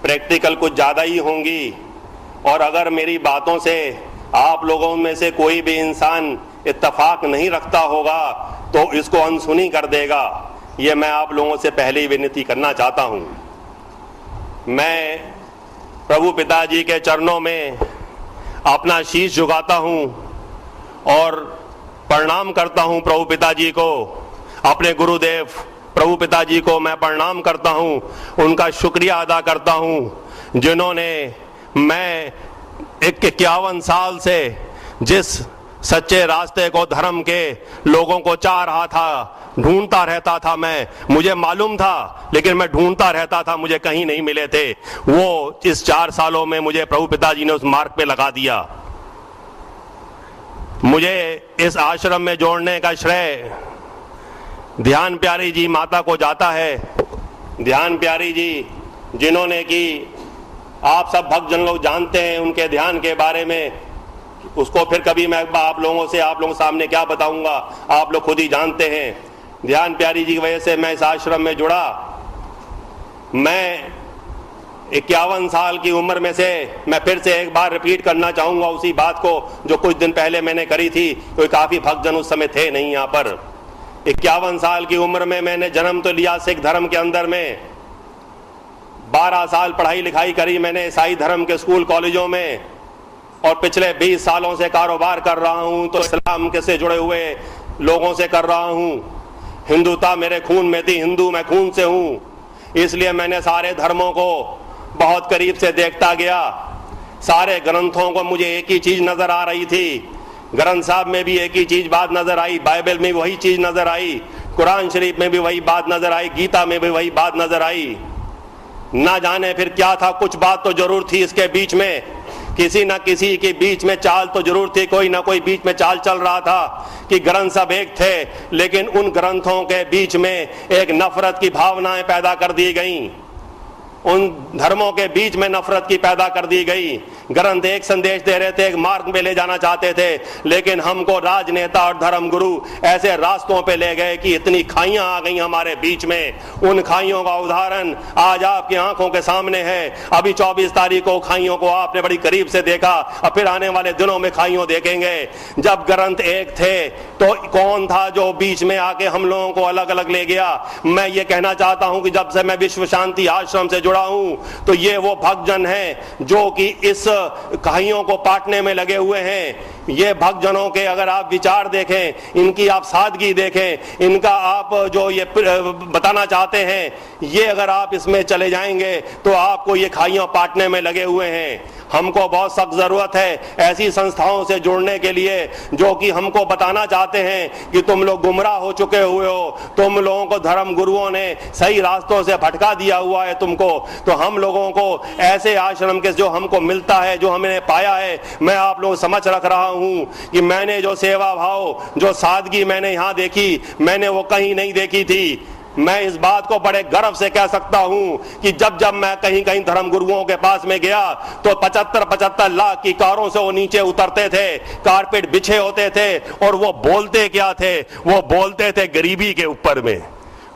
Practical कुछ ज़्यादा ही होंगी, और अगर मेरी बातों से आप लोगों में से कोई भी इंसान इत्तेफाक नहीं रखता होगा तो इसको अनसुनी कर देगा। ये मैं आप लोगों से पहले ही विनती करना चाहता हूँ। मैं प्रभु पिताजी के चरणों में अपना शीश झुकाता हूँ और प्रणाम करता हूँ प्रभु पिताजी को, अपने गुरुदेव प्रभु पिताजी को मैं प्रणाम करता हूँ, उनका शुक्रिया अदा करता हूँ जिन्होंने मैं 51 साल से जिस सच्चे रास्ते को धर्म के लोगों को चाह रहा था, ढूंढता रहता था मैं, मुझे मालूम था लेकिन मैं ढूंढता रहता था, मुझे कहीं नहीं मिले थे, वो इस 4 सालों में मुझे प्रभु पिताजी ने उस मार्ग पे लगा दिया। मुझे इस आश्रम में जोड़ने का श्रेय ध्यान प्यारी जी माता को जाता है। ध्यान प्यारी जी जिन्होंने कि आप सब भक्तजन लोग जानते हैं उनके ध्यान के बारे में, उसको फिर कभी मैं आप लोगों के सामने क्या बताऊंगा, आप लोग खुद ही जानते हैं। ध्यान प्यारी जी की वजह से मैं इस आश्रम में जुड़ा। मैं 51 साल की उम्र में से मैं फिर से एक बार रिपीट करना चाहूंगा उसी बात को जो कुछ दिन पहले मैंने करी थी, कोई काफी भक्तजन उस समय थे नहीं यहाँ पर। 51 साल की उम्र में मैंने जन्म तो लिया सिख धर्म के अंदर में, 12 साल पढ़ाई लिखाई करी मैंने ईसाई धर्म के स्कूल कॉलेजों में, और पिछले 20 सालों से कारोबार कर रहा हूं तो इस्लाम के से जुड़े हुए लोगों से कर रहा हूं। हिंदुता मेरे खून में थी, हिंदू मैं खून से हूं, इसलिए मैंने सारे धर्मों को बहुत करीब से देखता गया। सारे ग्रंथों को मुझे एक ही चीज नजर आ रही थी, ग्रंथ साहब में भी एक ही चीज बात नजर आई, बाइबल में वही चीज नजर आई, कुरान शरीफ में भी वही बात नजर आई, गीता में भी वही बात नजर आई। ना जाने फिर क्या था, कुछ बात तो जरूर थी इसके बीच में, किसी न किसी के बीच में चाल तो जरूर थी, कोई ना कोई बीच में चाल चल रहा था कि ग्रंथ सब एक थे, लेकिन उन ग्रंथों के बीच में एक नफरत की भावनाएं पैदा कर दी गईं, उन धर्मों के बीच में नफरत की पैदा कर दी गई। ग्रंथ एक संदेश दे रहे थे, एक मार्ग में ले जाना चाहते थे, लेकिन हमको राजनेता और धर्म गुरु ऐसे रास्तों पे ले गए कि इतनी खाइयां आ गई हमारे बीच में। उन खाइयों का उदाहरण आज आपकी आंखों के सामने है। अभी 24 तारीख को खाइयों को आपने बड़ी करीब से देखा, अब फिर आने वाले दिनों में खाइयों देखेंगे। जब ग्रंथ एक थे तो कौन था जो बीच में आके हम लोगों को अलग अलग ले गया? मैं ये कहना चाहता हूं कि जब से मैं विश्व शांति आश्रम से जुड़ा हूं तो ये वो भक्तजन हैं जो कि इस कहानियों को पाटने में लगे हुए हैं। ये भक्तजनों के अगर आप विचार देखें, इनकी आप सादगी देखें, इनका आप जो ये बताना चाहते हैं, ये अगर आप इसमें चले जाएंगे तो आपको ये खाइयां पाटने में लगे हुए हैं। हमको बहुत सख्त जरूरत है ऐसी संस्थाओं से जुड़ने के लिए जो कि हमको बताना चाहते हैं कि तुम लोग गुमराह हो चुके हुए हो, तुम लोगों को धर्म गुरुओं ने सही रास्तों से भटका दिया हुआ है तुमको। तो हम लोगों को ऐसे आश्रम के जो हमको मिलता है, जो हमने पाया है, मैं आप लोग समझ रख रहा हूं कि मैंने जो सेवा भाव, जो सादगी मैंने यहाँ देखी, मैंने वो कहीं नहीं देखी थी। मैं इस बात को बड़े गर्व से कह सकता हूं कि जब जब मैं कहीं कहीं धर्म गुरुओं के पास में गया तो 75-75 लाख की कारों से वो नीचे उतरते थे, कारपेट बिछे होते थे, और वो बोलते क्या थे? वो बोलते थे गरीबी के ऊपर में,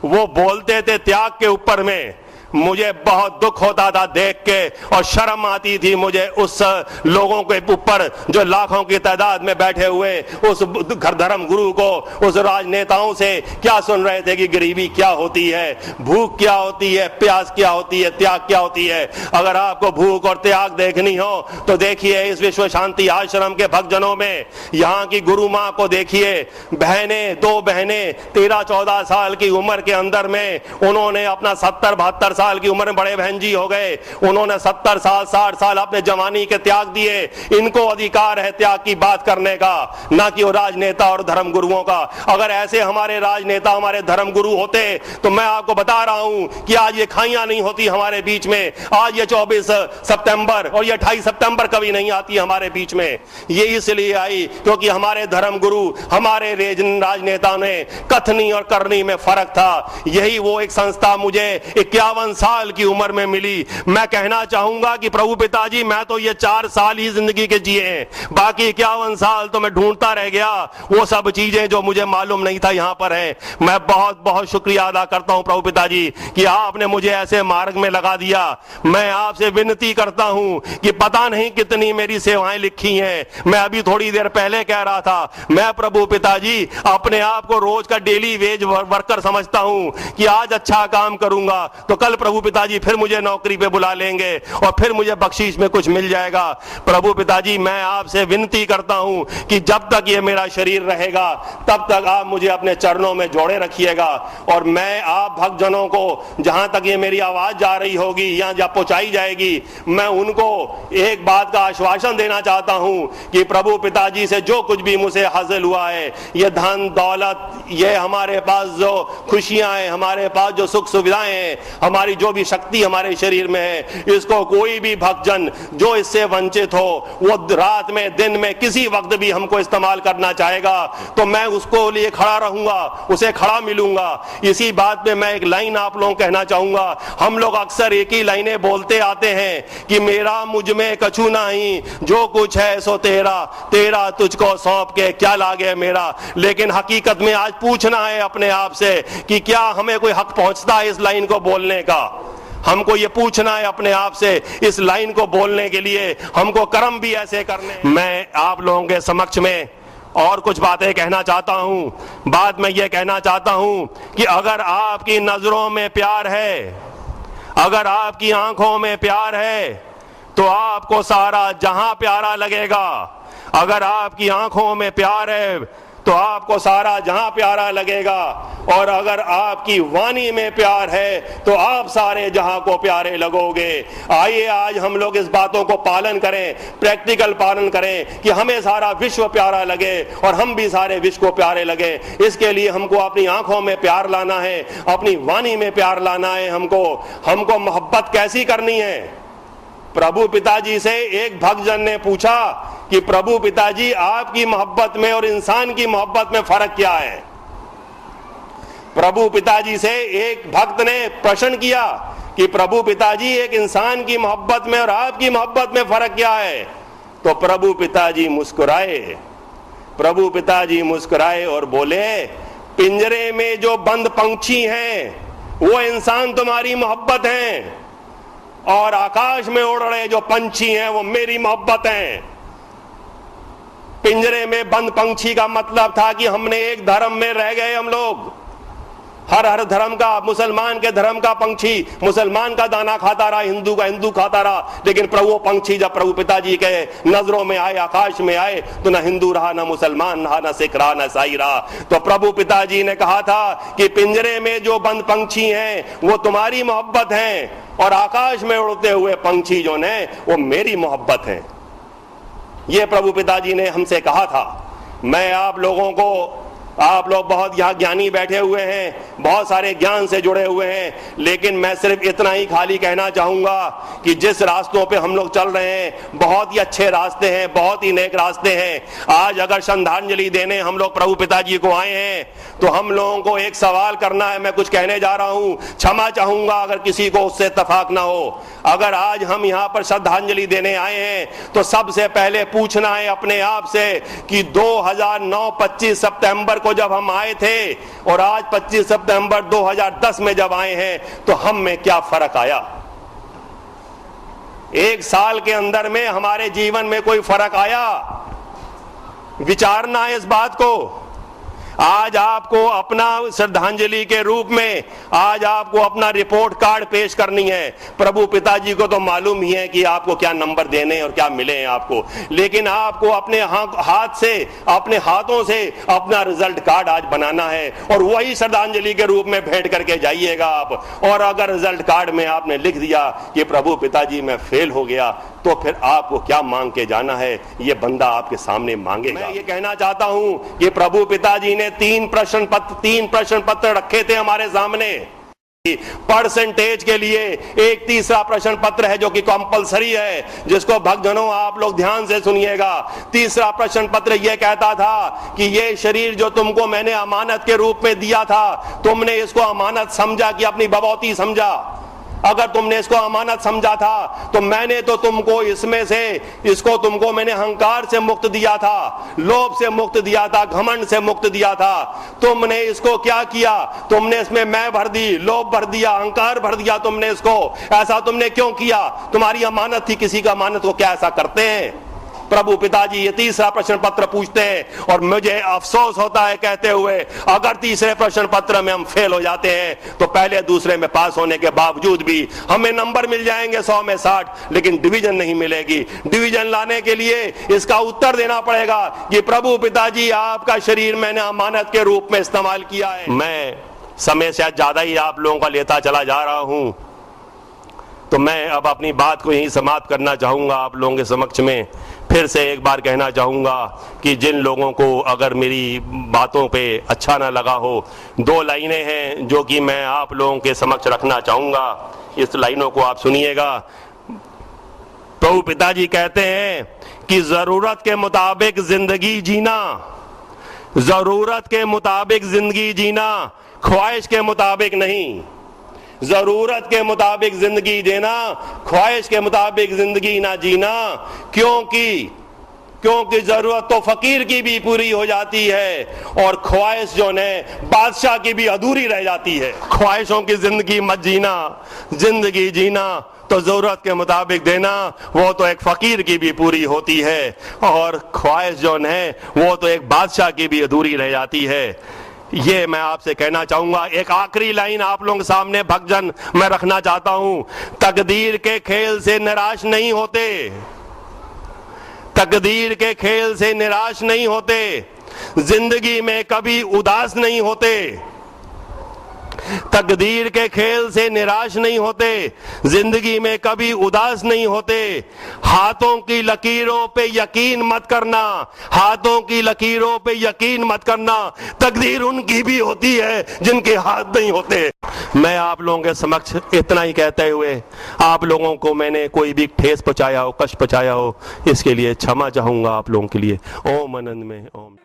वो बोलते थे त्याग के ऊपर में। मुझे बहुत दुख होता था देख के, और शर्म आती थी मुझे उस लोगों के ऊपर जो लाखों की तादाद में बैठे हुए उस घर धर्म गुरु को, उस राजनेताओं से क्या सुन रहे थे कि गरीबी क्या होती है, भूख क्या होती है, प्यास क्या होती है, त्याग क्या होती है। अगर आपको भूख और त्याग देखनी हो तो देखिए इस विश्व शांति आश्रम के भक्तजनों में, यहाँ की गुरु माँ को देखिए। बहनें, 2 बहनें 13-14 साल की उम्र के अंदर में उन्होंने अपना 70-72 साल की उम्र में बड़े बहन जी हो गए, उन्होंने 70 साल 60 साल अपने जवानी के त्याग दिए। इनको अधिकार है त्याग की बात करने का, ना कि वो राजनेता और धर्म गुरुओं का। अगर ऐसे हमारे राजनेता, हमारे धर्म गुरु होते तो मैं आपको बता रहा हूं कि आज ये खाइयां नहीं होती हमारे बीच में, आज ये 24 सितंबर और ये 28 सितंबर कभी नहीं आती हमारे बीच में। ये इसलिए आई क्योंकि हमारे धर्म गुरु, हमारे राजनेता ने कथनी और करनी में फर्क था। यही वो एक संस्था मुझे 51 साल की उम्र में मिली। मैं कहना चाहूंगा कि प्रभु पिताजी मैं तो ये 4 साल ही जिंदगी के जिए हैं, बाकी 51 साल तो मैं ढूंढता रह गया वो सब चीजें जो मुझे मालूम नहीं था यहां पर है। मैं बहुत बहुत शुक्रिया अदा करता हूं प्रभु पिताजी कि आपने मुझे ऐसे मार्ग में लगा दिया। मैं आपसे विनती करता हूं कि पता नहीं कितनी मेरी सेवाएं लिखी हैं। मैं अभी थोड़ी देर पहले कह रहा था, मैं प्रभु पिताजी अपने आप को रोज का डेली वेज वर्कर समझता हूं कि आज अच्छा काम करूंगा तो कल प्रभु पिताजी फिर मुझे नौकरी पे बुला लेंगे और फिर मुझे बख्शीश में कुछ मिल जाएगा। प्रभु पिताजी मैं आपसे विनती करता हूं कि जब तक ये मेरा शरीर रहेगा तब तक आप मुझे अपने चरणों में जोड़े रखिएगा और मैं आप भक्तजनों को जहां तक ये मेरी आवाज जा रही होगी या जब पहुंचाई जाएगी, मैं उनको एक बात का आश्वासन देना चाहता हूं कि प्रभु पिताजी से जो कुछ भी मुझे हासिल हुआ है, ये धन दौलत, ये हमारे पास जो खुशियां हैं, हमारे पास जो सुख सुविधाएं हैं, हमारी जो भी शक्ति हमारे शरीर में है, इसको कोई भी भक्तजन जो इससे वंचित हो वो रात में दिन में किसी वक्त भी हमको इस्तेमाल करना चाहेगा तो मैं उसको लिए खड़ा रहूंगा, उसे खड़ा मिलूंगा। इसी बात पे मैं एक लाइन आप लोगों को कहना चाहूंगा। हम लोग अक्सर एक ही लाइनें बोलते आते हैं कि मेरा मुझ में कछु नहीं, जो कुछ है सो तेरा, तेरा तुझको सौंप के क्या लागे मेरा। लेकिन हकीकत में आज पूछना है अपने आप से कि क्या हमें कोई हक पहुंचता है इस लाइन को बोलने का। हमको ये पूछना है अपने आप से, इस लाइन को बोलने के लिए हमको कर्म भी ऐसे करने। मैं आप लोगों के समक्ष में और कुछ बातें कहना चाहता हूं। बात मैं ये कहना चाहता हूं कि अगर आपकी नजरों में प्यार है, अगर आपकी आंखों में प्यार है तो आपको सारा जहां प्यारा लगेगा। अगर आपकी आंखों में प्यार है तो आपको सारा जहां प्यारा लगेगा और अगर आपकी वाणी में प्यार है तो आप सारे जहां को प्यारे लगोगे। आइए आज हम लोग इस बातों को पालन करें, प्रैक्टिकल पालन करें कि हमें सारा विश्व प्यारा लगे और हम भी सारे विश्व को प्यारे लगे। इसके लिए हमको अपनी आंखों में प्यार लाना है, अपनी वाणी में प्यार लाना है। हमको मोहब्बत कैसी करनी है। प्रभु पिताजी से एक भक्तजन ने पूछा कि प्रभु पिताजी आपकी मोहब्बत में और इंसान की मोहब्बत में फर्क क्या है। प्रभु पिताजी से एक भक्त ने प्रश्न किया कि प्रभु पिताजी एक इंसान की मोहब्बत में और आपकी मोहब्बत में फर्क क्या है। तो प्रभु पिताजी मुस्कुराए। प्रभु पिताजी मुस्कुराए और बोले, पिंजरे में जो बंद पंछी हैं वो इंसान तुम्हारी मोहब्बत हैं और आकाश में उड़ रहे जो पंछी हैं वो मेरी मोहब्बत हैं। पिंजरे में बंद पंछी का मतलब था कि हमने एक धर्म में रह गए हम लोग। हर धर्म का, मुसलमान के धर्म का पंछी मुसलमान का दाना खाता रहा, हिंदू का हिंदू खाता रहा, लेकिन प्रभु पंछी जब प्रभु पिताजी के नजरों में आए, आकाश में आए, तो ना हिंदू रहा, ना मुसलमान रहा, ना सिख रहा, ना ईसाई रहा। तो प्रभु पिताजी ने कहा था कि पिंजरे में जो बंद पंछी हैं वो तुम्हारी मोहब्बत हैं और आकाश में उड़ते हुए पंछी जो ने वो मेरी मोहब्बत हैं। ये प्रभु पिताजी ने हमसे कहा था। मैं आप लोगों को, आप लोग बहुत यहाँ ज्ञानी बैठे हुए हैं, बहुत सारे ज्ञान से जुड़े हुए हैं, लेकिन मैं सिर्फ इतना ही खाली कहना चाहूंगा कि जिस रास्तों पे हम लोग चल रहे हैं बहुत ही अच्छे रास्ते हैं, बहुत ही नेक रास्ते हैं। आज अगर श्रद्धांजलि देने हम लोग प्रभु पिताजी को आए हैं तो हम लोगों को एक सवाल करना है। मैं कुछ कहने जा रहा हूं, क्षमा चाहूंगा अगर किसी को उससे इत्तेफाक ना हो। अगर आज हम यहाँ पर श्रद्धांजलि देने आए हैं तो सबसे पहले पूछना है अपने आप से कि 2009 25 सितंबर को जब हम आए थे और आज 25 सितंबर 2010 में जब आए हैं तो हम में क्या फर्क आया। एक साल के अंदर में हमारे जीवन में कोई फर्क आया? विचारना है इस बात को। आज आपको अपना श्रद्धांजलि के रूप में आज आपको अपना रिपोर्ट कार्ड पेश करनी है। प्रभु पिताजी को तो मालूम ही है कि आपको क्या नंबर देने और क्या मिले हैं आपको, लेकिन आपको अपने हाथ से, अपने हाथों से अपना रिजल्ट कार्ड आज बनाना है और वही श्रद्धांजलि के रूप में भेंट करके जाइएगा आप। और अगर रिजल्ट कार्ड में आपने लिख दिया कि प्रभु पिताजी मैं फेल हो गया, तो फिर आपको क्या मांग के जाना है, ये बंदा आपके सामने मांगेगा। मैं ये कहना चाहता हूं कि प्रभु पिताजी ने 3 प्रश्न पत्र रखे थे हमारे सामने। परसेंटेज के लिए एक तीसरा प्रश्न पत्र है जो कि कंपलसरी है, जिसको भक्तजनों आप लोग ध्यान से सुनिएगा। तीसरा प्रश्न पत्र यह कहता था कि ये शरीर जो तुमको मैंने अमानत के रूप में दिया था, तुमने इसको अमानत समझा कि अपनी बबौती समझा। अगर तुमने इसको अमानत समझा था तो मैंने तो तुमको इसमें से इसको तुमको मैंने अहंकार से मुक्त दिया था, लोभ से मुक्त दिया था, घमंड से मुक्त दिया था। तुमने इसको क्या किया? तुमने इसमें मैं भर दी, लोभ भर दिया, अहंकार भर दिया तुमने इसको। ऐसा तुमने क्यों किया? तुम्हारी अमानत थी, किसी का अमानत को क्या ऐसा करते हैं? प्रभु पिताजी ये तीसरा प्रश्न पत्र पूछते हैं और मुझे अफसोस होता है कहते हुए, अगर तीसरे प्रश्न पत्र में हम फेल हो जाते हैं तो पहले दूसरे में पास होने के बावजूद भी हमें नंबर मिल जाएंगे 100 में 60, लेकिन डिवीजन नहीं मिलेगी। डिवीजन लाने के लिए इसका उत्तर देना पड़ेगा कि प्रभु पिताजी आपका शरीर मैंने अमानत के रूप में इस्तेमाल किया है। मैं समय शायद ज्यादा ही आप लोगों का लेता चला जा रहा हूं, तो मैं अब अपनी बात को यहीं समाप्त करना चाहूँगा। आप लोगों के समक्ष में फिर से एक बार कहना चाहूँगा कि जिन लोगों को अगर मेरी बातों पे अच्छा ना लगा हो, 2 लाइनें हैं जो कि मैं आप लोगों के समक्ष रखना चाहूँगा। इस लाइनों को आप सुनिएगा। प्रभु पिताजी कहते हैं कि ज़रूरत के मुताबिक ज़िंदगी जीना, ज़रूरत के मुताबिक ज़िंदगी जीना, ख्वाहिश के मुताबिक नहीं। जरूरत के मुताबिक जिंदगी देना, ख्वाहिश के मुताबिक जिंदगी ना जीना। क्योंकि जरूरत तो फकीर की भी पूरी हो जाती है और ख्वाहिश जो है बादशाह की भी अधूरी रह जाती है। ख्वाहिशों की जिंदगी मत जीना, जिंदगी जीना तो जरूरत के मुताबिक देना, वो तो एक फकीर की भी पूरी होती है और ख्वाहिश जो है वो तो एक बादशाह की भी अधूरी रह जाती है। ये मैं आपसे कहना चाहूंगा। एक आखिरी लाइन आप लोगों के सामने भक्तजन मैं रखना चाहता हूं। तकदीर के खेल से निराश नहीं होते, तकदीर के खेल से निराश नहीं होते, जिंदगी में कभी उदास नहीं होते। तकदीर के खेल से निराश नहीं होते, जिंदगी में कभी उदास नहीं होते। हाथों की लकीरों पे यकीन मत करना, हाथों की लकीरों पे यकीन मत करना। तकदीर उनकी भी होती है जिनके हाथ नहीं होते। मैं आप लोगों के समक्ष इतना ही कहते हुए, आप लोगों को मैंने कोई भी ठेस पहुंचाया हो, कष्ट पहुंचाया हो, इसके लिए क्षमा चाहूंगा आप लोगों के लिए। ओम आनंद में ओम।